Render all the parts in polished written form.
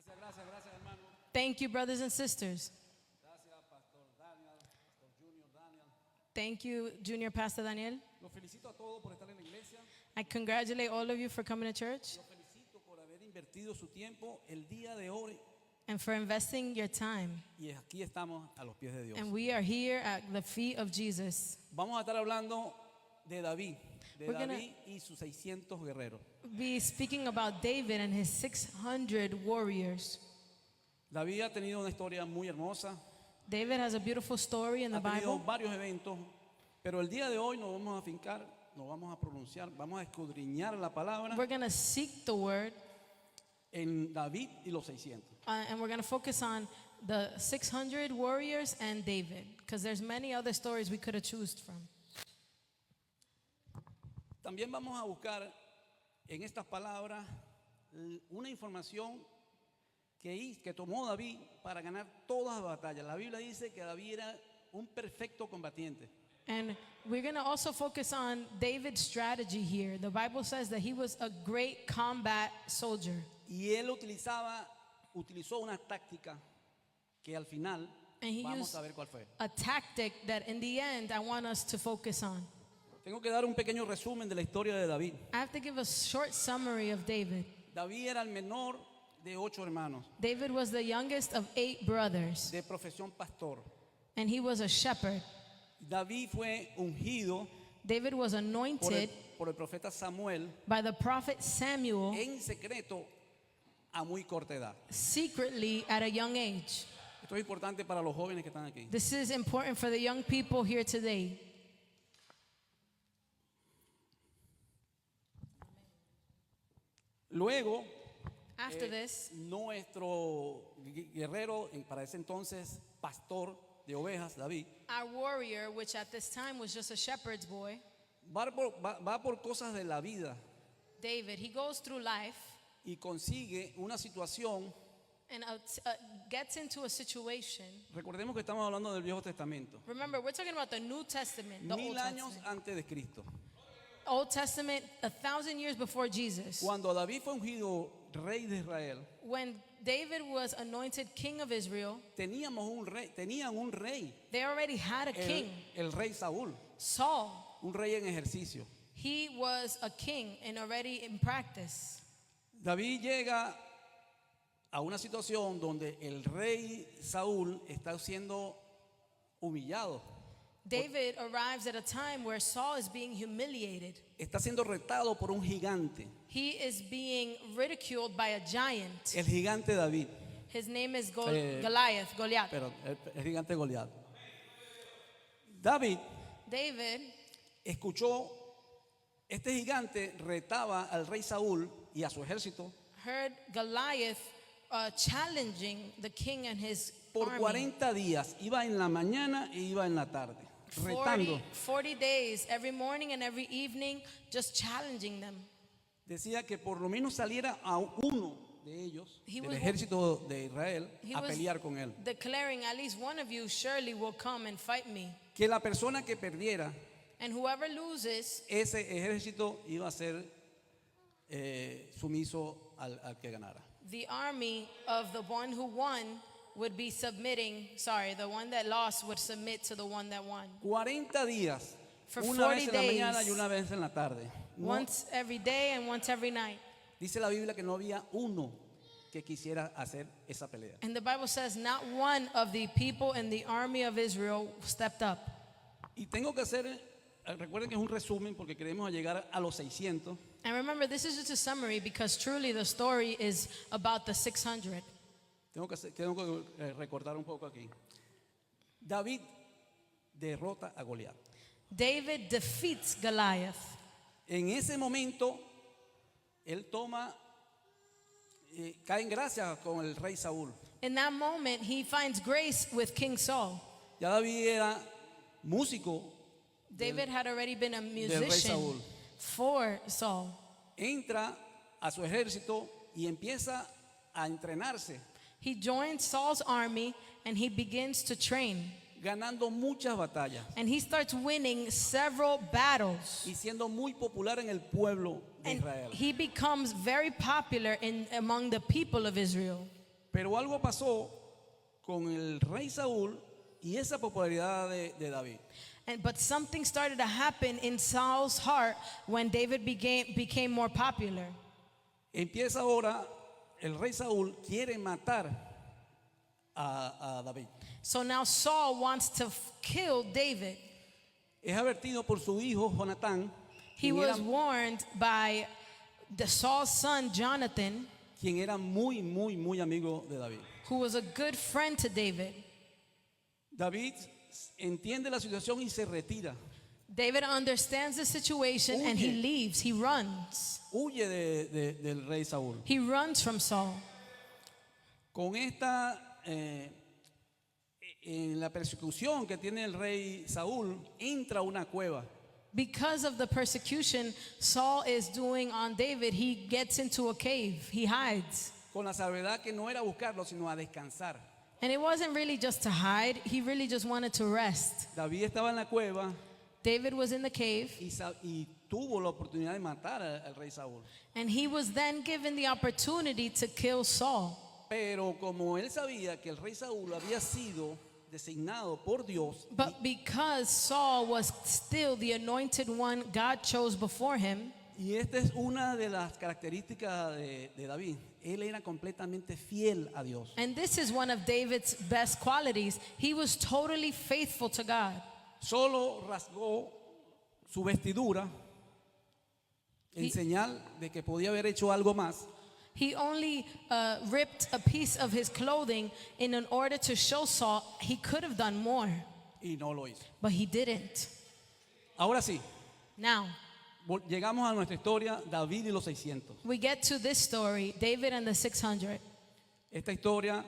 Gracias, hermano. Thank you, brothers and sisters. Gracias, Pastor Daniel, Pastor Junior Daniel. Thank you, Junior Pastor Daniel. Los felicito a todos por estar en la iglesia. I congratulate all of you for coming to church Los felicito por haber invertido su tiempo el día de hoy. and for investing your time. Y aquí estamos a los pies de Dios. And we are here at the feet of Jesus. Vamos a estar hablando de David. De We're gonna- David y sus 600 guerreros. Be speaking about David and his 600 warriors. David ha tenido una historia muy hermosa. David has a beautiful story in the Ha tenido Bible. varios eventos. Pero el día de hoy nos vamos a afincar, nos vamos a pronunciar, vamos a escudriñar la palabra We're going to seek the word en David y los 600. and we're going to focus on the 600 warriors and David because there's many other stories we could have chosen from. También vamos a buscar en estas palabras una información que tomó David para ganar todas las batallas. La Biblia dice que David era un perfecto combatiente. And we're going to also focus on David's strategy here. The Bible says that he was a great combat soldier. Y él utilizó una táctica que al final And he vamos used a ver cuál fue. a tactic that in the end I want us to focus on. Tengo que dar un pequeño resumen de la historia de David. I have to give a short summary of David. David era el menor de 8 hermanos, David was the youngest of 8 brothers, de profesión pastor. and he was a shepherd. David fue ungido David was anointed por el profeta Samuel by the prophet Samuel en secreto a muy corta edad. secretly at a young age. Esto es importante para los jóvenes que están aquí. This is important for the young people here today. Luego, After this, nuestro guerrero, para ese entonces pastor de ovejas, David, our warrior, which at this time was just a shepherd's boy, va por cosas de la vida David, he goes through life y consigue una situación. and gets into a situation. Recordemos que estamos hablando del Viejo Testamento, Remember, we're talking about the New Testament, the 1000 Old años Testament. antes de Cristo. Old Testament, 1,000 years before Jesus. Cuando David fue ungido rey de Israel, When David was anointed king of Israel, tenían un rey, they already had a king, el rey Saúl, Saul. un rey en ejercicio. He was a king and already in practice. David llega a una situación donde el rey Saúl está siendo humillado, David arrives at a time where Saul is being humiliated. está siendo retado por un gigante, He is being ridiculed by a giant. el gigante David, His name is Eh, Goliath. pero el gigante Goliat. David David escuchó, este gigante retaba al rey Saúl y a su ejército heard Goliath challenging the king and his por army. 40 días, iba en la mañana e iba en la tarde, retando. 40 days, every morning and every evening, just challenging them. Decía que por lo menos saliera a uno de ellos, He del was- ejército de Israel, He a was pelear con él. declaring, at least one of you surely will come and fight me. Que la persona que perdiera And whoever loses, ese ejército iba a ser sumiso al que ganara. the army of the one who won would be submitting, the one that lost would submit to the one that won. 40 días, For una 40 vez en la mañana days. y una vez en la tarde. No- Once every day and once every night. dice la Biblia que no había uno que quisiera hacer esa pelea. And the Bible says not one of the people in the army of Israel stepped up. Y tengo que hacer, recuerden que es un resumen porque queremos llegar a los 600. And remember, this is just a summary because truly the story is about the 600. Tengo que recordar un poco aquí. David derrota a Goliat. David defeats Goliath. En ese momento, él cae en gracia con el rey Saúl. In that moment, he finds grace with King Saul. Ya David era músico, David had already been a rey musician Saúl. for Saul. entra a su ejército y empieza a entrenarse, He joins Saul's army and he begins to train. ganando muchas batallas And he starts winning several battles. y siendo muy popular en el pueblo de And Israel. he becomes very popular among the people of Israel. Pero algo pasó con el rey Saúl y esa popularidad de David. But something started to happen in Saul's heart when David became more popular. Empieza ahora, el rey Saúl quiere matar a David. So now Saul wants to kill David. Es advertido por su hijo Jonatán, He was warned by Saul's son Jonathan, quien era muy, muy, muy amigo de David. who was a good friend to David. David entiende la situación y se retira. David understands the situation and he Huye. leaves. He runs. Huye del rey Saúl. He runs from Saul. Con esta, en la persecución que tiene el rey Saúl, entra a una cueva. Because of the persecution Saul is doing on David, he gets into a cave. He hides. Con la salvedad que no era buscarlo, sino a descansar. And it wasn't really just to hide, he really just wanted to rest. David estaba en la cueva David was in the cave, y tuvo la oportunidad de matar al rey Saúl. and he was then given the opportunity to kill Saul. Pero como él sabía que el rey Saúl había sido designado por Dios, But because Saul was still the anointed one God chose before him, y esta es una de las características de David, él era completamente fiel a Dios. and this is one of David's best qualities, he was totally faithful to God. Solo rasgó su vestidura en señal de que podía haber hecho algo más. He only ripped a piece of his clothing in order to show Saul he could have done more, Y no lo hizo. but he didn't. Ahora sí, Now, llegamos a nuestra historia, David y los 600. we get to this story, David and the 600. Esta historia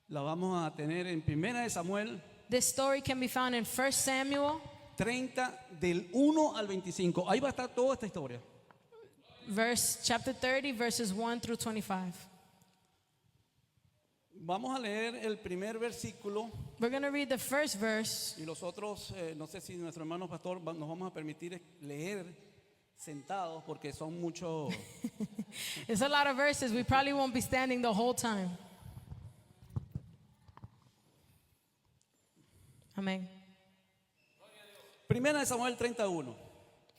la vamos a tener en 1 de Samuel This story can be found in 1 Samuel 30 del 1 al 25. Ahí va a estar toda esta historia. chapter 30, verses 1 through 25. Vamos a leer el primer versículo We're going to read the first verse. y los otros, no sé si nuestro hermano pastor nos vamos a permitir leer sentados porque son muchos. It's a lot of verses. We probably won't be standing the whole time. Amen. Primera de Samuel 31.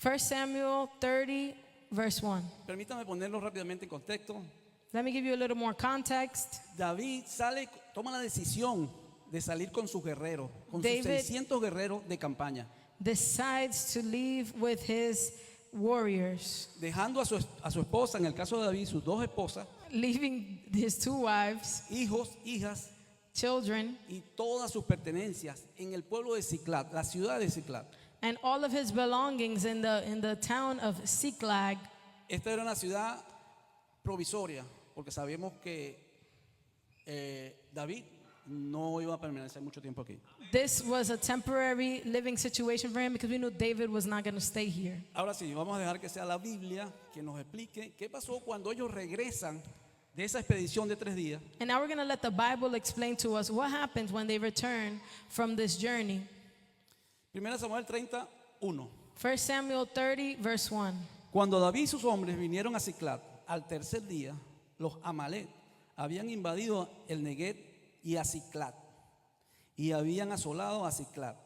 1 Samuel 30, verse 1. Permítame ponerlo rápidamente en contexto. Let me give you a little more context. David toma la decisión de salir con sus guerreros, con sus David- 600 guerreros de campaña, Decides to leave with his warriors, dejando a su esposa, en el caso de David, sus dos esposas, leaving his two wives, hijos, hijas children, y todas sus pertenencias en el pueblo de Ziklag, la ciudad de Ziklag. and all of his belongings in the town of Ziklag. Esta era una ciudad provisoria, porque sabemos que David no iba a permanecer mucho tiempo aquí. This was a temporary living situation for him because we knew David was not going to stay here. Ahora sí, vamos a dejar que sea la Biblia que nos explique qué pasó cuando ellos regresan de esa expedición de 3 días. And now we're going to let the Bible explain to us what happens when they return from this journey. 1 Samuel 31. 1 Samuel 30, verse 1. Cuando David y sus hombres vinieron a Ziklag al tercer día, los Amalek habían invadido el Negev y a Ziklag, y habían asolado a Ziklag,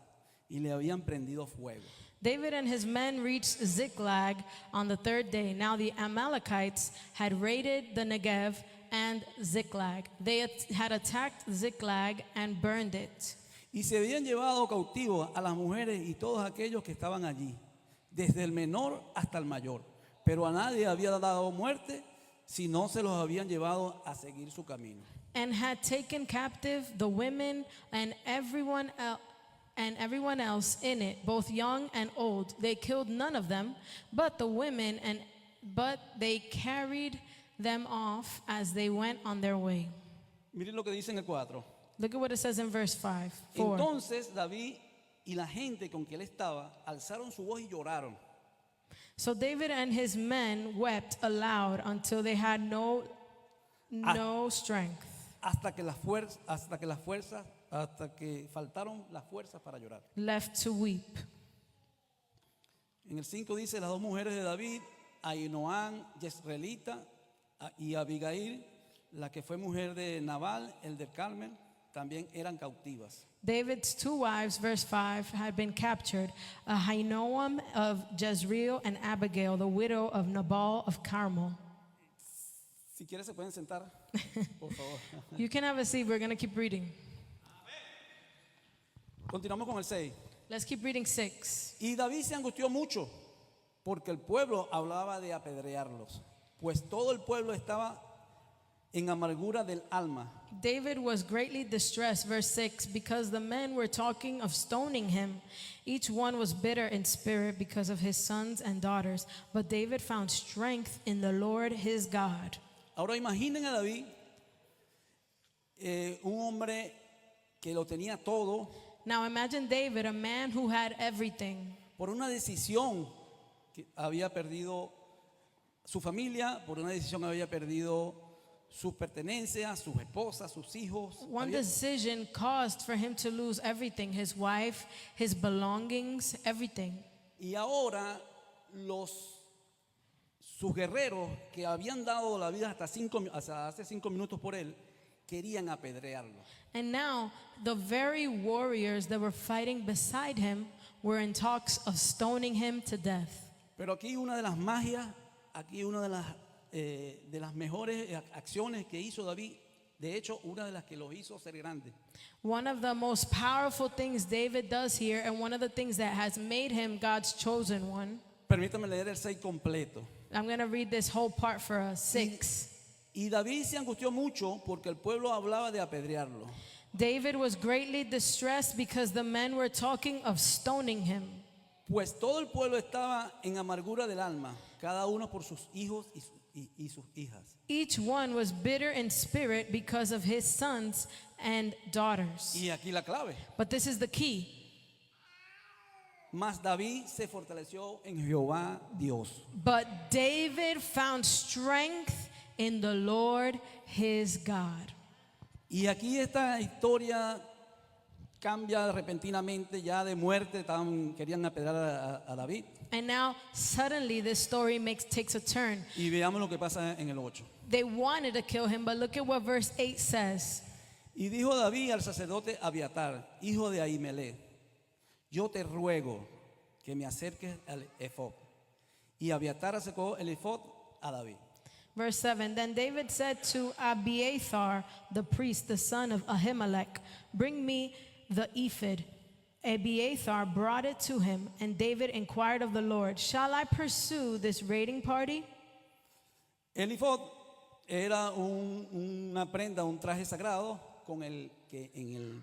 y le habían prendido fuego. David and his men reached Ziklag on the third day. Now the Amalekites had raided the Negev and Ziklag. They had attacked Ziklag and burned it. Y se habían llevado cautivos a las mujeres y todos aquellos que estaban allí, desde el menor hasta el mayor. Pero a nadie había dado muerte, si no se los habían llevado a seguir su camino. And had taken captive the women and everyone else in it, both young and old. They killed none of them, but the women, but they carried them off as they went on their way. Miren lo que dice en el 4. Look at what it says in verse 4. Entonces David y la gente con que él estaba alzaron su voz y lloraron. So David and his men wept aloud until they had no strength, Hasta que faltaron las fuerzas para llorar. left to weep. En el 5 dice: las dos mujeres de David, Ahinoam, Jezreelita y Abigail, la que fue mujer de Nabal, el del Carmel, también eran cautivas. David's two wives, verse 5, had been captured, Ahinoam of Jezreel and Abigail, the widow of Nabal of Carmel. Si quieren se pueden sentar, por favor. You can have a seat. We're going to keep reading. Continuamos con el 6. Let's keep reading 6. Y David se angustió mucho porque el pueblo hablaba de apedrearlos, pues todo el pueblo estaba en amargura del alma. David was greatly distressed, verse 6, because the men were talking of stoning him. Each one was bitter in spirit because of his sons and daughters. But David found strength in the Lord his God. Ahora imaginen a David, un hombre que lo tenía todo, Now imagine David, a man who had everything. por una decisión que había perdido su familia, por una decisión había perdido sus pertenencias, sus esposas, sus hijos. One Había- decision caused for him to lose everything, his wife, his belongings, everything. Y ahora sus guerreros que habían dado la vida hasta hace 5 minutos por él, querían apedrearlo. And now the very warriors that were fighting beside him were in talks of stoning him to death. Pero aquí una de las magias, aquí una de las mejores acciones que hizo David, de hecho una de las que lo hizo ser grande. One of the most powerful things David does here, and one of the things that has made him God's chosen one. Permítame leer el 6 completo. I'm going to read this whole part for us. 6. Y David se angustió mucho porque el pueblo hablaba de apedrearlo. David was greatly distressed because the men were talking of stoning him. Pues todo el pueblo estaba en amargura del alma, cada uno por sus hijos y sus hijas. Each one was bitter in spirit because of his sons and daughters. Y aquí la clave. But this is the key. Mas David se fortaleció en Jehová Dios. But David found strength in the Lord his God. Y aquí esta historia cambia repentinamente, ya de muerte, querían apedrear a David. And now suddenly this story takes a turn. Y veamos lo que pasa en el 8. They wanted to kill him, but look at what verse 8 says. Y dijo David al sacerdote Abiatar, hijo de Ahimelech, yo te ruego que me acerques al efod. Y Abiatar acercó el efod a David. Verse 7, then David said to Abiathar, the priest, the son of Ahimelech, bring me the ephod. Abiathar brought it to him, and David inquired of the Lord, shall I pursue this raiding party? El efod era una prenda, un traje sagrado con el que en el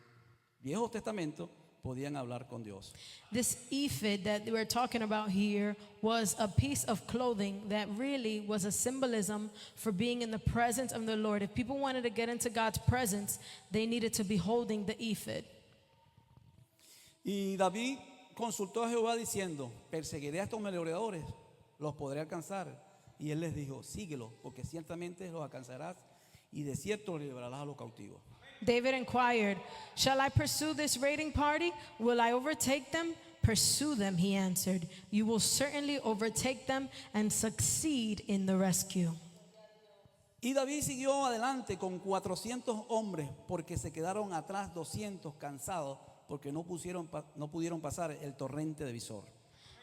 Viejo Testamento podían hablar con Dios. This ephod that we're talking about here was a piece of clothing that really was a symbolism for being in the presence of the Lord. If people wanted to get into God's presence, they needed to be holding the ephod. Y David consultó a Jehová diciendo, perseguiré a estos merodeadores, los podré alcanzar. Y él les dijo, síguelo, porque ciertamente los alcanzarás y de cierto los librarás a los cautivos. David inquired, shall I pursue this raiding party? Will I overtake them? Pursue them, he answered. You will certainly overtake them and succeed in the rescue. Y David siguió adelante con 400 hombres porque se quedaron atrás 200 cansados porque no pudieron pasar el torrente de Besor.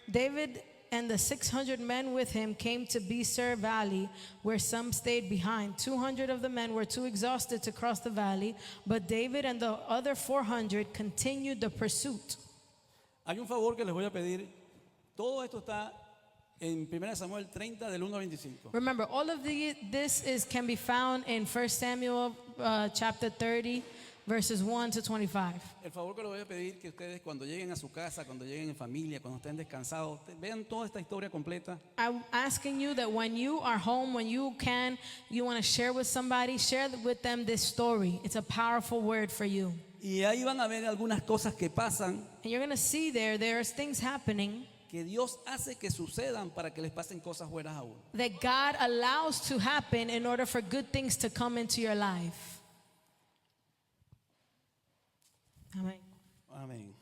David and the 600 men with him came to Besor Valley, where some stayed behind. 200 of the men were too exhausted to cross the valley, but David and the other 400 continued the pursuit. Hay un favor que les voy a pedir. Todo esto está en 1 Samuel 30 del 1 al 25. Remember, all of this can be found in 1 Samuel chapter 30, verses 1 to 25. El favor que les voy a pedir que ustedes cuando lleguen a su casa, cuando lleguen en familia, cuando estén descansados, vean toda esta historia completa. I'm asking you that when you are home, when you want to share with somebody, share with them this story. It's a powerful word for you. Y ahí van a ver algunas cosas que pasan And you're going to see there's things happening que Dios hace que sucedan para que les pasen cosas buenas aún. that God allows to happen in order for good things to come into your life. Amen. Amén.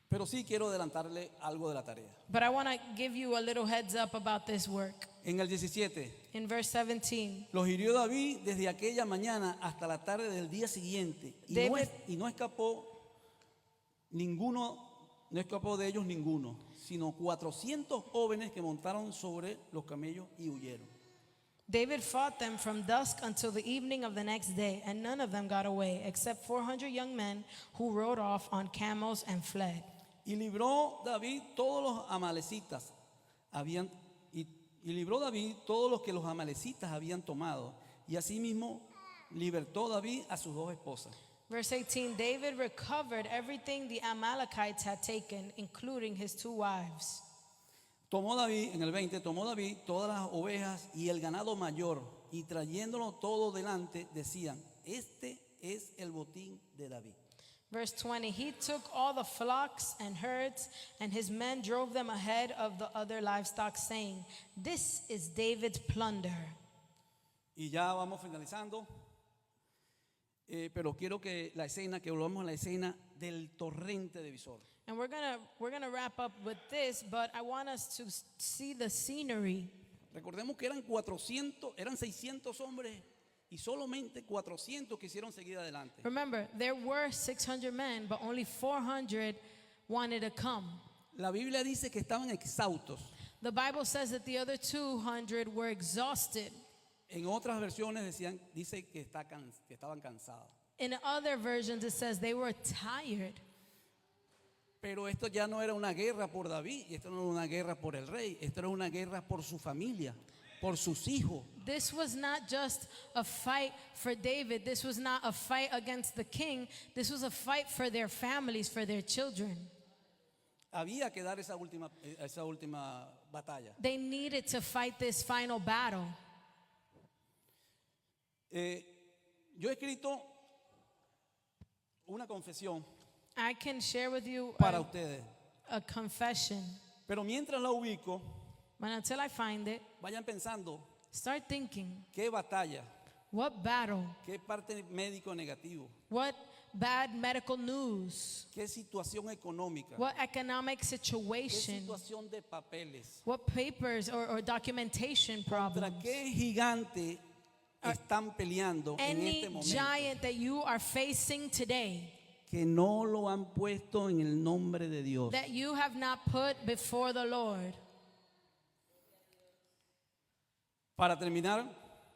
Pero sí quiero adelantarle algo de la tarea. But I want to give you a little heads up about this work. En el 17, In verse 17, los hirió David desde aquella mañana hasta la tarde del día siguiente. Y no escapó de ellos ninguno, sino 400 jóvenes que montaron sobre los camellos y huyeron. David fought them from dusk until the evening of the next day, and none of them got away, except 400 young men who rode off on camels and fled. Y libró David todos los amalecitas y libró David todos los que los amalecitas habían tomado, y asimismo libertó David a sus dos esposas. Verse 18, David recovered everything the Amalekites had taken, including his 2 wives. Tomó David todas las ovejas y el ganado mayor, y trayéndolo todo delante, decían: este es el botín de David. Verse 20, he took all the flocks and herds, and his men drove them ahead of the other livestock, saying, this is David's plunder. Y ya vamos finalizando, pero quiero que volvamos a la escena del torrente de Besor. And we're gonna wrap up with this, but I want us to see the scenery. Recordemos que eran 600 hombres y solamente 400 quisieron seguir adelante. Remember, there were 600 men, but only 400 wanted to come. La Biblia dice que estaban exhaustos. The Bible says that the other 200 were exhausted. En otras versiones dice que estaban cansados. In other versions, it says they were tired. Pero esto ya no era una guerra por David, y esto no era una guerra por el rey, esto era una guerra por su familia, por sus hijos. This was not just a fight for David. This was not a fight against the king. This was a fight for their families, for their children. Había que dar esa última batalla. They needed to fight this final battle. Yo he escrito una confesión I can share with you para ustedes, a confession. pero mientras la ubico, But until I find it, vayan pensando start thinking, qué batalla, what battle, qué parte médico negativo, what bad medical news, qué situación económica, what economic qué situation, situación de papeles, what papers or documentation contra problems, qué gigante están peleando en any este momento, giant that you are facing today que no lo han puesto en el nombre de Dios. that you have not put before the Lord. Para terminar,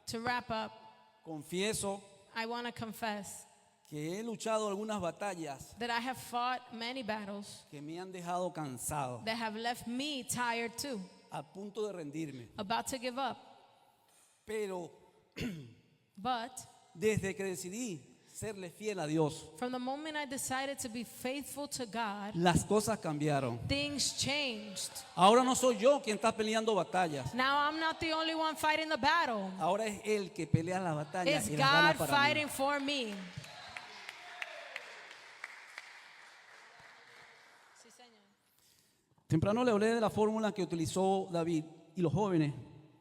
To wrap up, confieso I want to confess que he luchado algunas batallas that I have fought many battles que me han dejado cansado, that have left me tired too, a punto de rendirme. about to give up. Pero But desde que decidí serle fiel a Dios, from the moment I decided to be faithful to God, las cosas cambiaron. things changed. Ahora no soy yo quien está peleando batallas. Now I'm not the only one fighting the battle. Ahora es Él que pelea las batallas It's y las gana God para mí. fighting for me. Temprano le hablé de la fórmula que utilizó David y los jóvenes.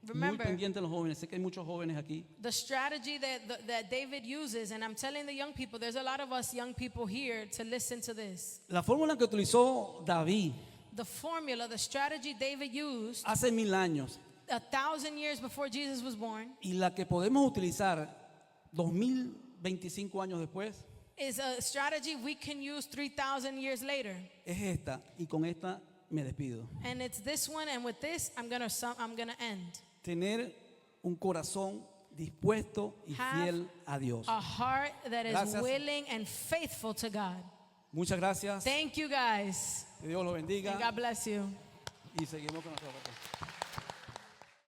Muy Remember, pendientes de los jóvenes. Sé que hay muchos jóvenes aquí. the strategy that David uses, and I'm telling the young people, there's a lot of us young people here to listen to this. La fórmula que utilizó David The formula, the strategy David used hace 1000 años 1,000 years before Jesus was born y la que podemos utilizar 2025 años después is a strategy we can use 3,000 years later. es esta, y con esta me despido. And it's this one, and with this, I'm gonna end. Tener un corazón dispuesto y Have fiel a Dios. A heart that is Gracias. willing and faithful to God. Muchas gracias. Thank you guys. Que Dios los bendiga And God bless you. y seguimos con nuestra batalla.